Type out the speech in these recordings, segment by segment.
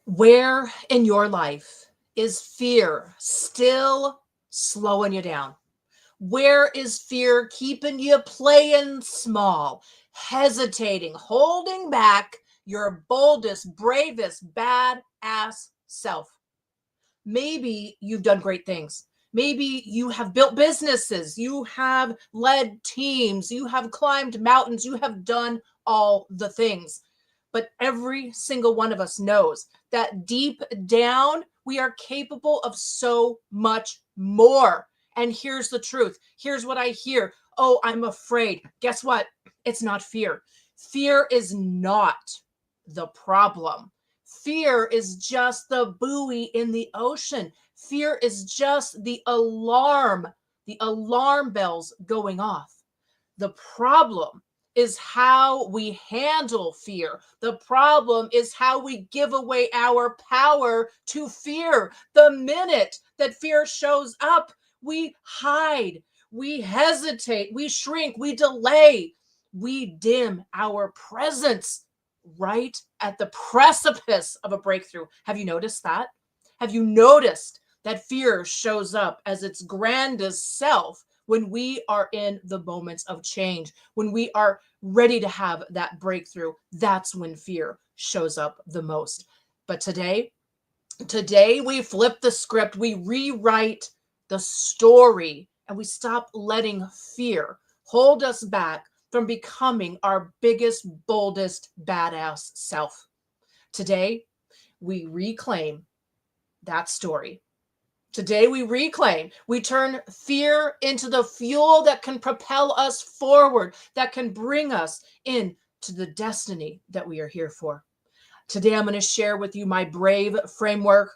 Where in your life is fear still slowing you down? Where is fear keeping you playing small, hesitating, holding back your boldest, bravest, badass self? Maybe you've done great things. Maybe you have built businesses, you have led teams, you have climbed mountains, you have done all the things. But every single one of us knows that deep down, we are capable of so much more. And here's the truth. Here's what I hear. Oh, I'm afraid. Guess what? It's not fear. Fear is not the problem. Fear is just the buoy in the ocean. Fear is just the alarm bells going off. The problem is how we handle fear. The problem is how we give away our power to fear. The minute that fear shows up, we hide, we hesitate, we shrink, we delay, we dim our presence right at the precipice of a breakthrough. Have you noticed that? Have you noticed that fear shows up as its grandest self when we are in the moments of change, when we are ready to have that breakthrough? That's when fear shows up the most. But today we flip the script, we rewrite the story, and we stop letting fear hold us back from becoming our biggest, boldest, badass self. Today, we reclaim that story. Today, we turn fear into the fuel that can propel us forward, that can bring us into the destiny that we are here for. Today, I'm going to share with you my Brave framework.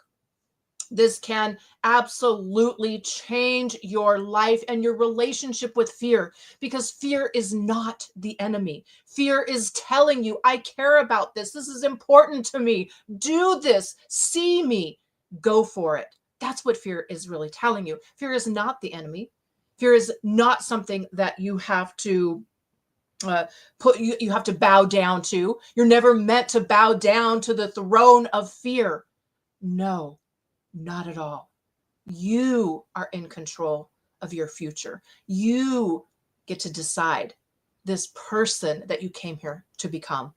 This can absolutely change your life and your relationship with fear, because fear is not the enemy. Fear is telling you, I care about this. This is important to me. Do this. See me. Go for it. That's what fear is really telling you. Fear is not the enemy. Fear is not something that you have to you have to bow down to. You're never meant to bow down to the throne of fear. No. Not at all. You are in control of your future. You get to decide this person that you came here to become.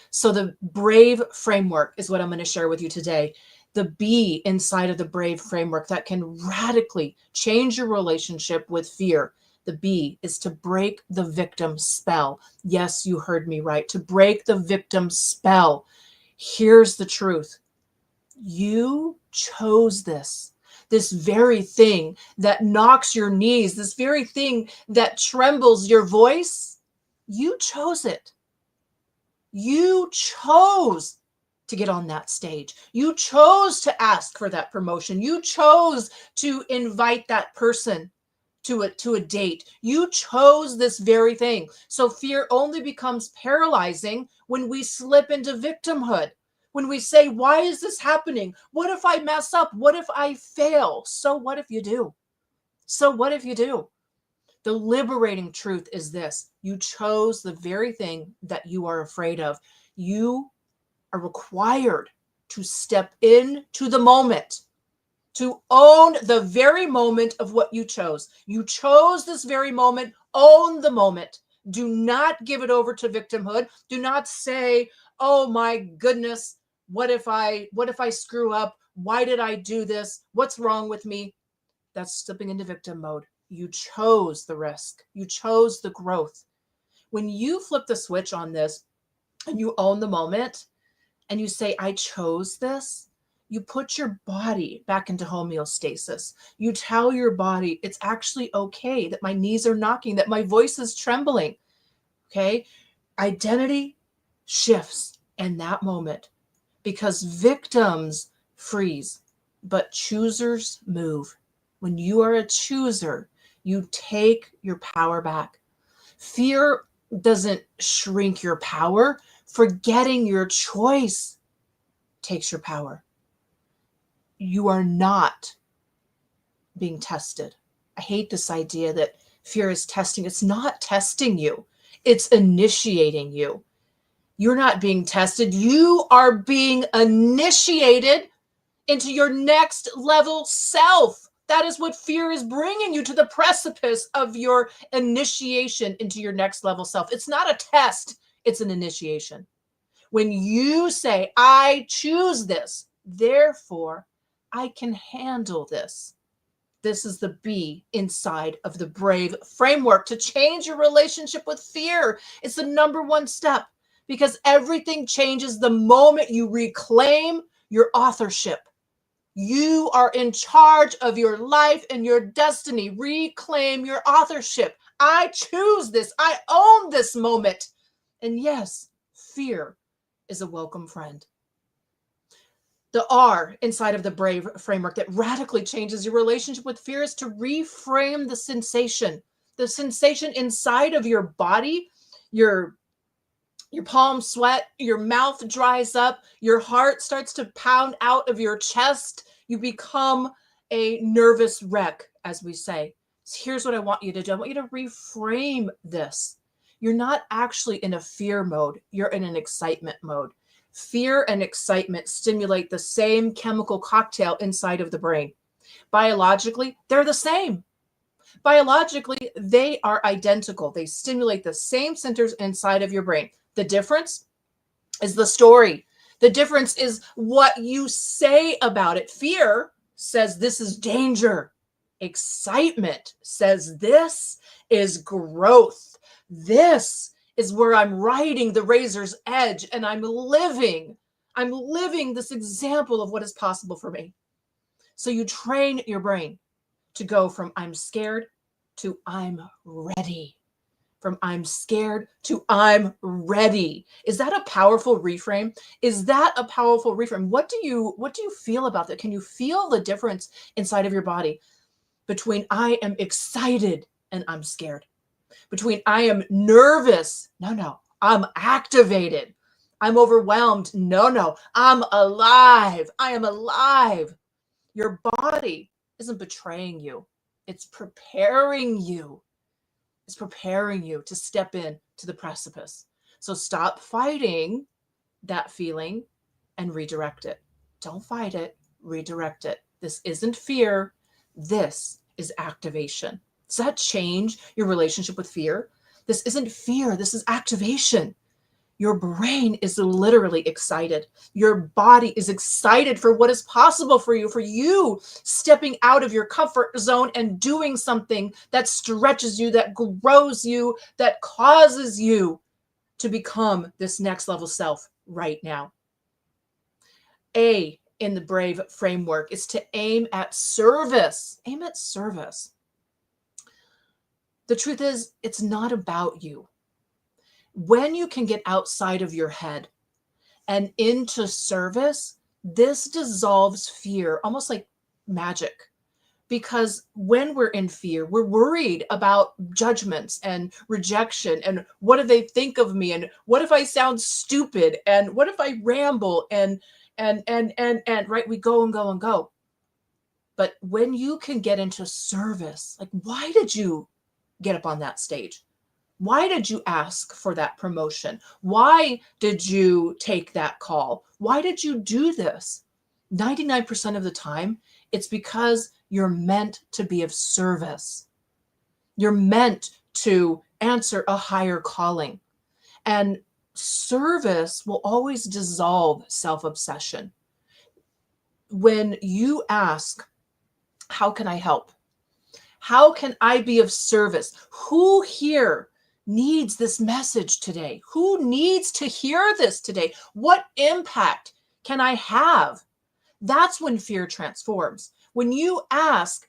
So, the Brave framework is what I'm going to share with you today. The B inside of the Brave framework that can radically change your relationship with fear. The B is to break the victim spell. Yes, you heard me right. To break the victim spell. Here's the truth. You chose this very thing that knocks your knees, this very thing that trembles your voice. You chose it. You chose to get on that stage. You chose to ask for that promotion. You chose to invite that person to a date. You chose this very thing. So fear only becomes paralyzing when we slip into victimhood. When we say, why is this happening? What if I mess up? What if I fail? So what if you do? So what if you do? The liberating truth is this: you chose the very thing that you are afraid of. You are required to step into the moment, to own the very moment of what you chose. You chose this very moment. Own the moment. Do not give it over to victimhood. Do not say, oh my goodness, what if I screw up? Why did I do this? What's wrong with me? That's slipping into victim mode. You chose the risk. You chose the growth. When you flip the switch on this and you own the moment and you say, I chose this, you put your body back into homeostasis. You tell your body it's actually okay that my knees are knocking, that my voice is trembling. Okay? Identity shifts in that moment, because victims freeze, but choosers move. When you are a chooser, you take your power back. Fear doesn't shrink your power. Forgetting your choice takes your power. You are not being tested. I hate this idea that fear is testing. It's not testing you. It's initiating you. You're not being tested. You are being initiated into your next level self. That is what fear is bringing you, to the precipice of your initiation into your next level self. It's not a test, it's an initiation. When you say, I choose this, therefore I can handle this. This is the B inside of the Brave framework to change your relationship with fear. It's the number one step, because everything changes the moment you reclaim your authorship. You are in charge of your life and your destiny. Reclaim your authorship. I choose this. I own this moment. And yes, fear is a welcome friend. The R inside of the Brave framework that radically changes your relationship with fear is to reframe the sensation inside of your body. Your palms sweat, your mouth dries up, your heart starts to pound out of your chest. You become a nervous wreck, as we say. So here's what I want you to do. I want you to reframe this. You're not actually in a fear mode. You're in an excitement mode. Fear and excitement stimulate the same chemical cocktail inside of the brain. Biologically, they're the same. Biologically, they are identical. They stimulate the same centers inside of your brain. The difference is the story. The difference is what you say about it. Fear says this is danger. Excitement says this is growth. This is where I'm riding the razor's edge and I'm living this example of what is possible for me. So you train your brain to go from I'm scared to I'm ready. From I'm scared to I'm ready. Is that a powerful reframe? Is that a powerful reframe? What do you feel about that? Can you feel the difference inside of your body between I am excited and I'm scared? Between I am nervous, no, I'm activated. I'm overwhelmed, no, I'm alive. I am alive. Your body isn't betraying you. It's preparing you. It's preparing you to step in to the precipice. So stop fighting that feeling and redirect it. Don't fight it, redirect it. This isn't fear. This is activation. Does that change your relationship with fear? This isn't fear. This is activation. Your brain is literally excited. Your body is excited for what is possible for you stepping out of your comfort zone and doing something that stretches you, that grows you, that causes you to become this next level self right now. A in the Brave framework is to aim at service. Aim at service. The truth is, it's not about you. When you can get outside of your head and into service, this dissolves fear almost like magic. Because when we're in fear, we're worried about judgments and rejection and what do they think of me and what if I sound stupid and what if I ramble and right, we go and go and go. But when you can get into service, like why did you get up on that stage? Why did you ask for that promotion? Why did you take that call? Why did you do this? 99% of the time, it's because you're meant to be of service. You're meant to answer a higher calling. And service will always dissolve self-obsession. When you ask, how can I help? How can I be of service? Who here needs this message today? Who needs to hear this today? What impact can I have? That's when fear transforms. When you ask,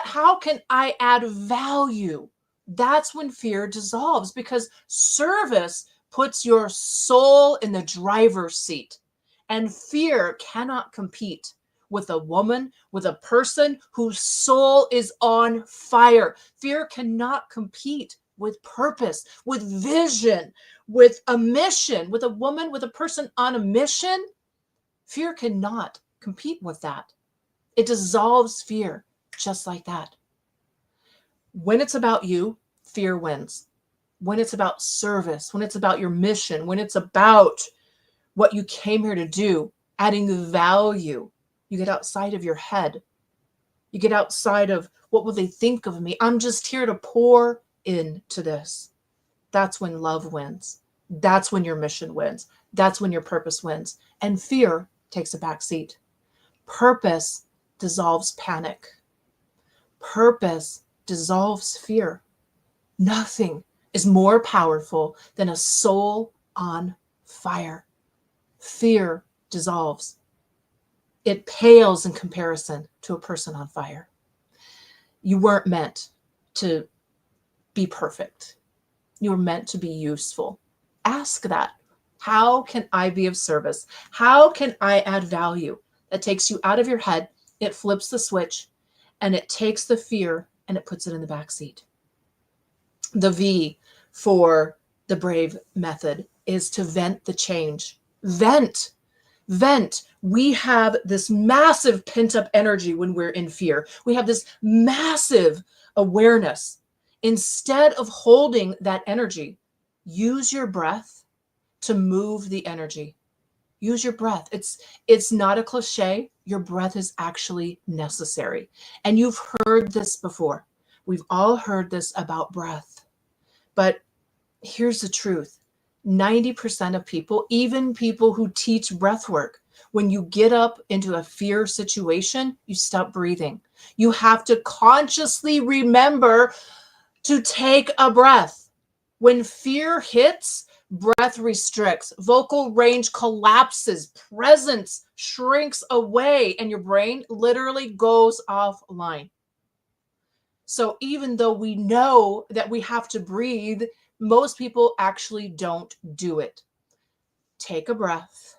how can I add value? That's when fear dissolves, because service puts your soul in the driver's seat, and fear cannot compete with a woman, with a person whose soul is on fire. Fear cannot compete with purpose, with vision, with a mission, with a woman, with a person on a mission. Fear cannot compete with that. It dissolves fear just like that. When it's about you, fear wins. when it's about service, when it's about your mission, when it's about what you came here to do, adding value, you get outside of your head. You get outside of what will they think of me? I'm just here to pour into this. That's when love wins. That's when your mission wins. That's when your purpose wins. And fear takes a back seat. Purpose dissolves panic. Purpose dissolves fear. Nothing is more powerful than a soul on fire. Fear dissolves. It pales in comparison to a person on fire. You weren't meant to be perfect. You were meant to be useful. Ask that. How can I be of service? How can I add value? That takes you out of your head. It flips the switch and it takes the fear and it puts it in the back seat. The V for the brave method is to vent the change. Vent. We have this massive pent up energy when we're in fear. We have this massive awareness. Instead of holding that energy, use your breath to move the energy. Use your breath. It's not a cliche. Your breath is actually necessary. And you've heard this before. We've all heard this about breath. But here's the truth. 90% of people, even people who teach breath work, when you get up into a fear situation, you stop breathing. You have to consciously remember to take a breath. When fear hits, breath restricts, vocal range collapses, presence shrinks away, and your brain literally goes offline. So even though we know that we have to breathe, most people actually don't do it. Take a breath.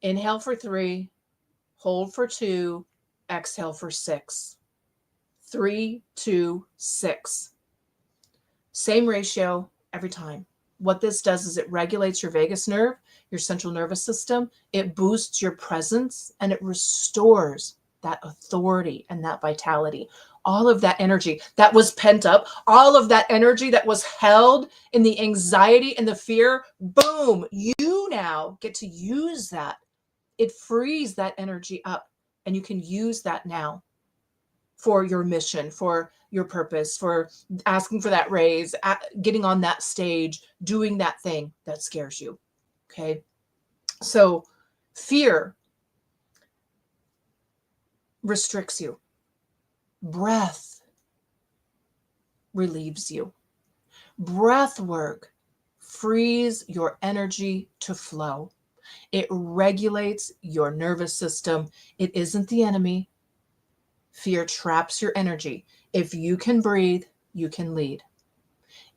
Inhale for 3, hold for 2, exhale for 6. 3, 2, 6. Same ratio every time. What this does is it regulates your vagus nerve, your central nervous system. It boosts your presence and it restores that authority and that vitality. All of that energy that was pent up, all of that energy that was held in the anxiety and the fear, boom, you now get to use that. It frees that energy up and you can use that now for your mission, for your purpose, for asking for that raise, getting on that stage, doing that thing that scares you. Okay. So fear restricts you. Breath relieves you. Breath work frees your energy to flow. It regulates your nervous system. It isn't the enemy. Fear traps your energy. If you can breathe, you can lead.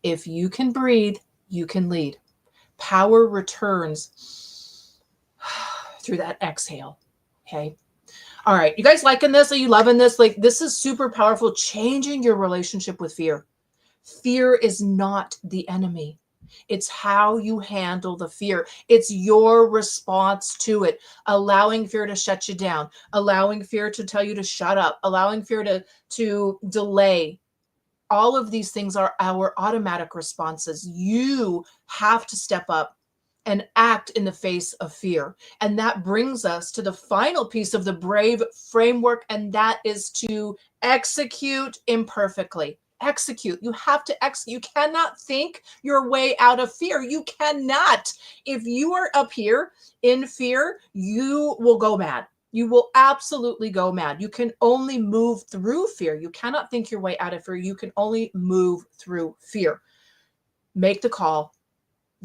If you can breathe, you can lead. Power returns through that exhale. Okay. All right. You guys liking this? Are you loving this? Like, this is super powerful, changing your relationship with fear. Fear is not the enemy. It's how you handle the fear. It's your response to it. Allowing fear to shut you down, allowing fear to tell you to shut up, allowing fear to delay. All of these things are our automatic responses. You have to step up and act in the face of fear. And that brings us to the final piece of the brave framework, and that is to execute imperfectly. Execute. You have to execute. You cannot think your way out of fear. You cannot. If you are up here in fear, you will go mad. You will absolutely go mad. You can only move through fear. You cannot think your way out of fear. You can only move through fear. Make the call.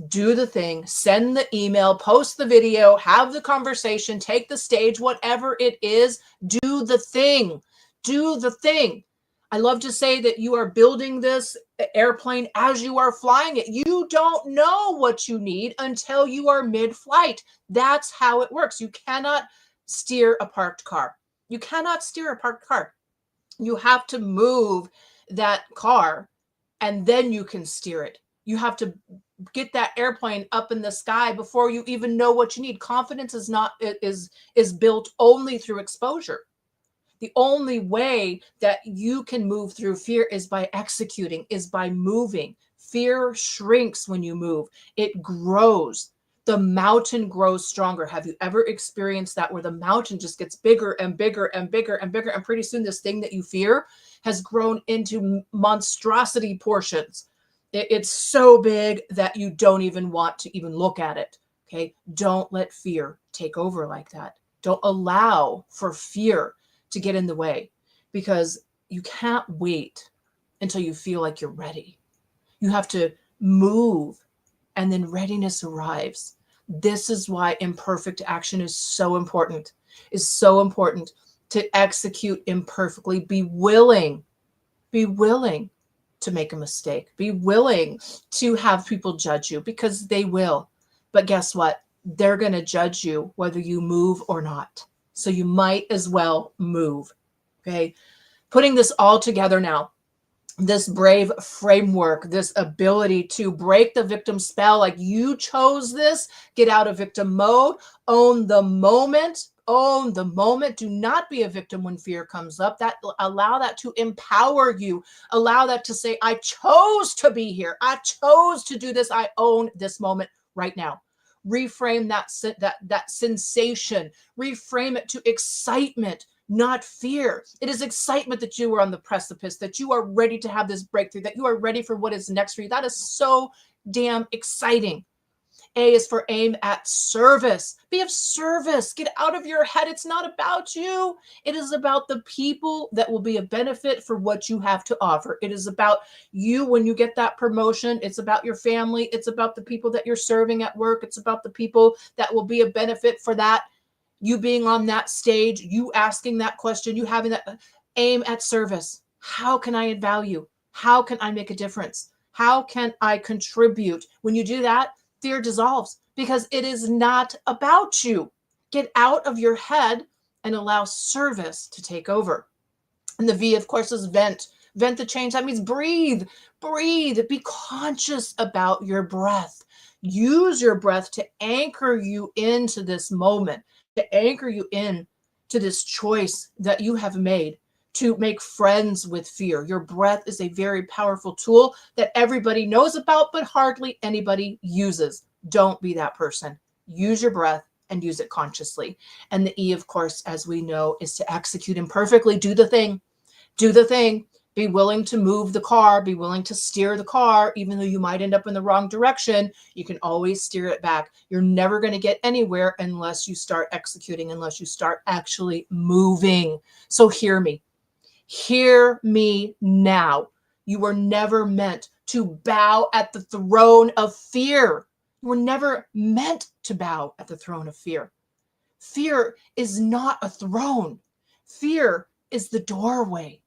Do the thing, send the email, post the video, have the conversation, take the stage, whatever it is, do the thing. Do the thing. I love to say that you are building this airplane as you are flying it. You don't know what you need until you are mid-flight. That's how it works. You cannot steer a parked car. You cannot steer a parked car. You have to move that car and then you can steer it. You have to get that airplane up in the sky before you even know what you need. Confidence is built only through exposure. The only way that you can move through fear is by executing, is by moving. Fear shrinks when you move. It grows. The mountain grows stronger. Have you ever experienced that, where the mountain just gets bigger and bigger and bigger and bigger, and pretty soon this thing that you fear has grown into monstrosity portions? It's so big that you don't even want to even look at it. Okay. Don't let fear take over like that. Don't allow for fear to get in the way, because you can't wait until you feel like you're ready. You have to move, and then readiness arrives. This is why imperfect action is so important. Is so important to execute imperfectly. Be willing to make a mistake. Be willing to have people judge you, because they will. But guess what? They're going to judge you whether you move or not. So you might as well move. Okay. Putting this all together now, this brave framework, this ability to break the victim spell, like you chose this, get out of victim mode, own the moment. Own the moment. Do not be a victim when fear comes up. That allow that to empower you. Allow that to say, I chose to be here. I chose to do this. I own this moment right now. Reframe that sensation. Reframe it to excitement, not fear. It is excitement that you are on the precipice, that you are ready to have this breakthrough, that you are ready for what is next for you. That is so damn exciting. A is for aim at service. Be of service. Get out of your head. It's not about you. It is about the people that will be a benefit for what you have to offer. It is about you when you get that promotion. It's about your family. It's about the people that you're serving at work. It's about the people that will be a benefit for that. You being on that stage, you asking that question, you having that aim at service. How can I add value? How can I make a difference? How can I contribute? When you do that, fear dissolves, because it is not about you. Get out of your head and allow service to take over. And the V, of course, is vent. Vent the change. That means breathe. Breathe. Be conscious about your breath. Use your breath to anchor you into this moment, to anchor you in to this choice that you have made to make friends with fear. Your breath is a very powerful tool that everybody knows about, but hardly anybody uses. Don't be that person. Use your breath and use it consciously. And the E, of course, as we know, is to execute imperfectly. Do the thing. Do the thing. Be willing to move the car. Be willing to steer the car. Even though you might end up in the wrong direction, you can always steer it back. You're never going to get anywhere unless you start executing, unless you start actually moving. So hear me. Hear me now. You were never meant to bow at the throne of fear. You were never meant to bow at the throne of fear. Fear is not a throne. Fear is the doorway.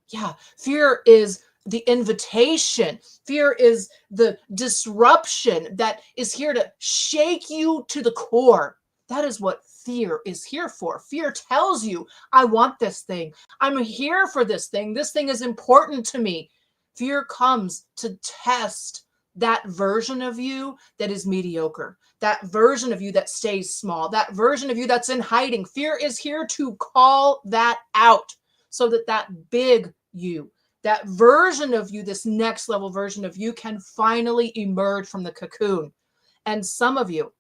Yeah, fear is the invitation. Fear is the disruption that is here to shake you to the core. That is what fear is here for. Fear tells you, I want this thing. I'm here for this thing. This thing is important to me. Fear comes to test that version of you that is mediocre, that version of you that stays small, that version of you that's in hiding. Fear is here to call that out so that that big you, that version of you, this next level version of you, can finally emerge from the cocoon. And some of you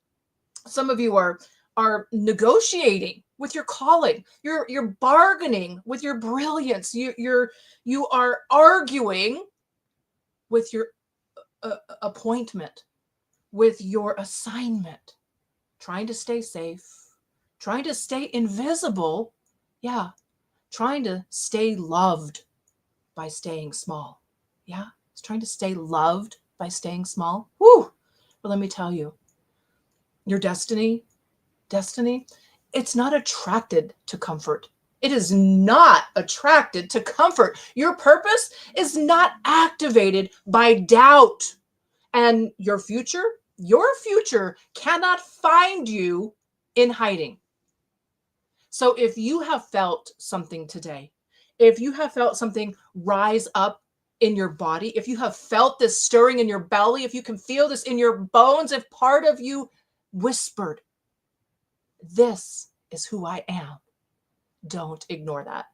are negotiating with your calling. You're bargaining with your brilliance. You are arguing with your appointment, with your assignment, trying to stay safe, trying to stay invisible. Yeah, trying to stay loved by staying small. Yeah, it's trying to stay loved by staying small. Woo! But let me tell you, your destiny, it's not attracted to comfort. It is not attracted to comfort. Your purpose is not activated by doubt. And your future cannot find you in hiding. So if you have felt something today, if you have felt something rise up in your body, if you have felt this stirring in your belly, if you can feel this in your bones, if part of you whispered, this is who I am, don't ignore that.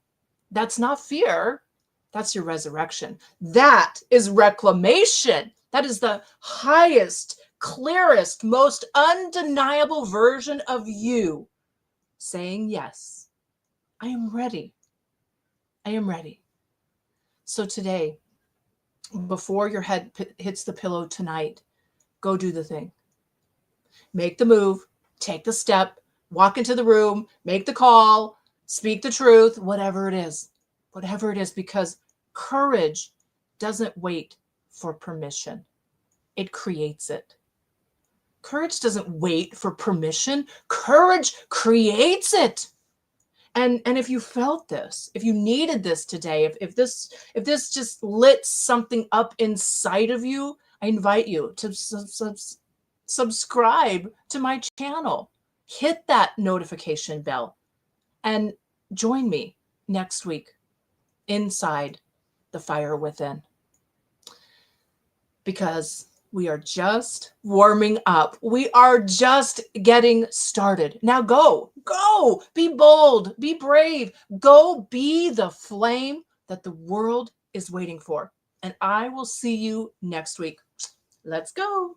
That's not fear. That's your resurrection. That is reclamation. That is the highest, clearest, most undeniable version of you saying, yes, I am ready. I am ready. So today, before your head hits the pillow tonight, go do the thing. Make the move, take the step, walk into the room, make the call, speak the truth, whatever it is. Whatever it is, because courage doesn't wait for permission. It creates it. Courage doesn't wait for permission. Courage creates it. And if you felt this, if you needed this today, if this just lit something up inside of you, I invite you to subscribe to my channel. Hit that notification bell and join me next week inside the fire within. Because we are just warming up. We are just getting started. Now go, be bold, be brave, go be the flame that the world is waiting for. And I will see you next week. Let's go.